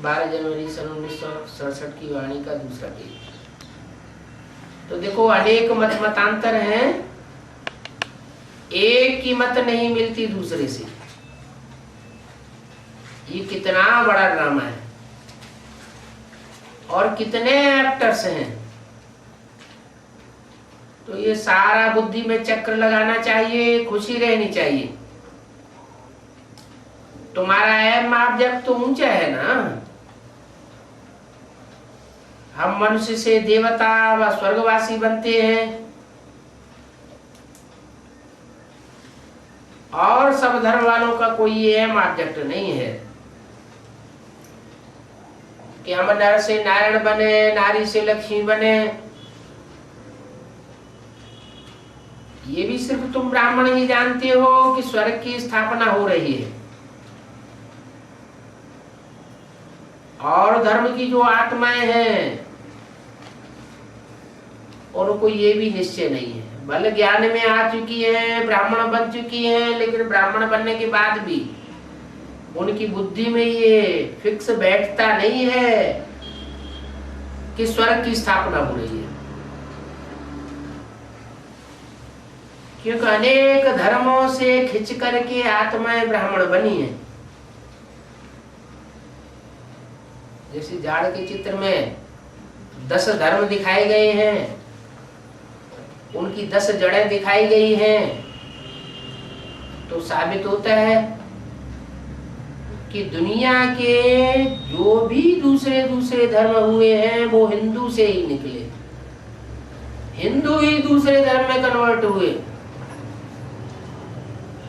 12 जनवरी सन 1967 की वाणी का दूसरा पेज। तो देखो अनेक मत मतांतर हैं, एक की मत नहीं मिलती दूसरे से। ये कितना बड़ा ड्रामा है और कितने एक्टर्स हैं। तो ये सारा बुद्धि में चक्र लगाना चाहिए, खुशी रहनी चाहिए। तुम्हारा एम ऑब्जेक्ट तो ऊंचा है ना। हम मनुष्य से देवता व स्वर्गवासी बनते हैं और सब धर्म वालों का कोई एम ऑब्जेक्ट नहीं है कि हम नर से नारायण बने, नारी से लक्ष्मी बने। ये भी सिर्फ तुम ब्राह्मण ही जानते हो कि स्वर्ग की स्थापना हो रही है और धर्म की जो आत्माएं हैं उनको ये भी निश्चय नहीं है। भले ज्ञान में आ चुकी है, ब्राह्मण बन चुकी है, लेकिन ब्राह्मण बनने के बाद भी उनकी बुद्धि में ये फिक्स बैठता नहीं है कि स्वर्ग की स्थापना हो रही है। क्योंकि अनेक धर्मों से खिंच करके आत्माएं ब्राह्मण बनी है। जैसे झाड़ के चित्र में 10 धर्म दिखाए गए हैं, उनकी 10 जड़ें दिखाई गई हैं, तो साबित होता है कि दुनिया के जो भी दूसरे धर्म हुए हैं वो हिंदू से ही निकले। हिंदू ही दूसरे धर्म में कन्वर्ट हुए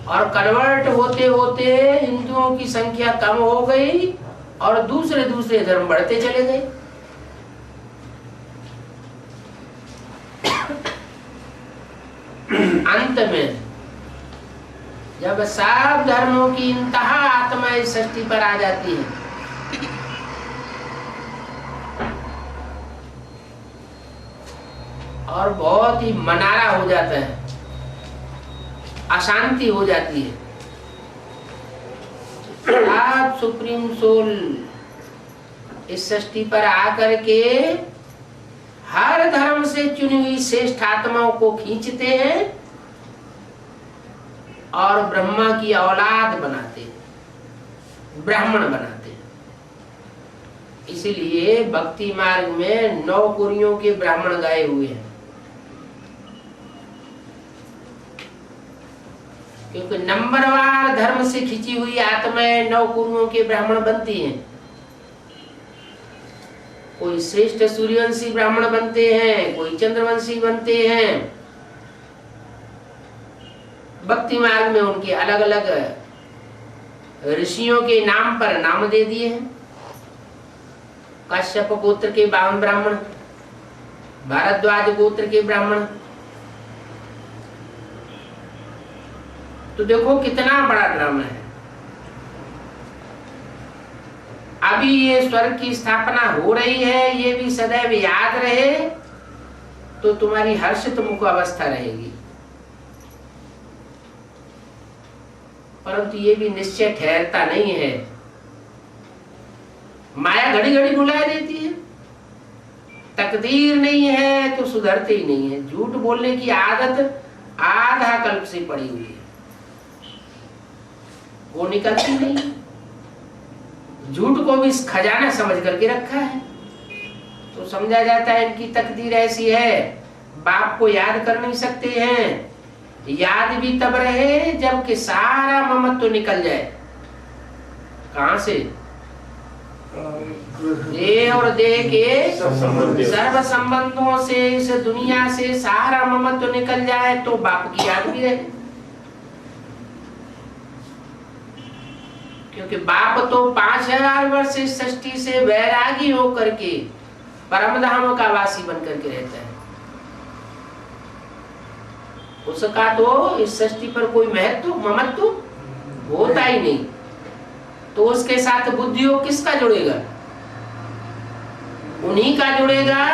और कन्वर्ट होते होते हिंदुओं की संख्या कम हो गई और दूसरे धर्म बढ़ते चले गए। अंत में जब सब धर्मों की इंतहा आत्मा इस सृष्टि पर आ जाती है और बहुत ही मनारा हो जाता है, अशांति हो जाती है। आप सुप्रीम सोल इस सृष्टि पर आकर के हर धर्म से चुनी हुई श्रेष्ठ आत्माओं को खींचते हैं और ब्रह्मा की औलाद बनाते हैं, ब्राह्मण बनाते हैं। इसलिए भक्ति मार्ग में 9 कुरियों के ब्राह्मण गाए हुए हैं, क्योंकि नंबरवार धर्म से खिंची हुई आत्माएं 9 कुरियों के ब्राह्मण बनती हैं। कोई श्रेष्ठ सूर्यवंशी ब्राह्मण बनते हैं, कोई चंद्रवंशी बनते हैं। भक्ति मार्ग में उनके अलग अलग ऋषियों के नाम पर नाम दे दिए हैं। कश्यप गोत्र के 52 ब्राह्मण, भारद्वाज गोत्र के ब्राह्मण। तो देखो कितना बड़ा ड्रामा है। अभी ये स्वर्ग की स्थापना हो रही है, ये भी सदैव याद रहे तो तुम्हारी हर्षित मुख अवस्था रहेगी। परंतु ये भी निश्चय ठहरता नहीं है। माया घड़ी घड़ी बुला देती है। तकदीर नहीं है तो सुधरते ही नहीं है। झूठ बोलने की आदत आधा कल्प से पड़ी हुई है, वो निकलती नहीं। झूठ को भी खजाना समझ करके रखा है। तो समझा जाता है इनकी तकदीर ऐसी है, बाप को याद कर नहीं सकते हैं। याद भी तब रहे जबकि सारा ममत्व तो निकल जाए। कहां से? देह और देह के सर्व संबंधों से, इस दुनिया से सारा ममत्व तो निकल जाए तो बाप की याद भी रहे। क्योंकि बाप तो 5000 वर्ष इस सृष्टि से वैरागी होकर के परमधाम का वासी बन करके रहता है। उसका तो इस सृष्टि पर कोई महत्व ममत्व होता ही नहीं। तो उसके साथ बुद्धियोग किसका जुड़ेगा? उन्हीं का जुड़ेगा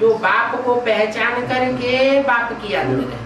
जो बाप को पहचान करके बाप की याद में रहे।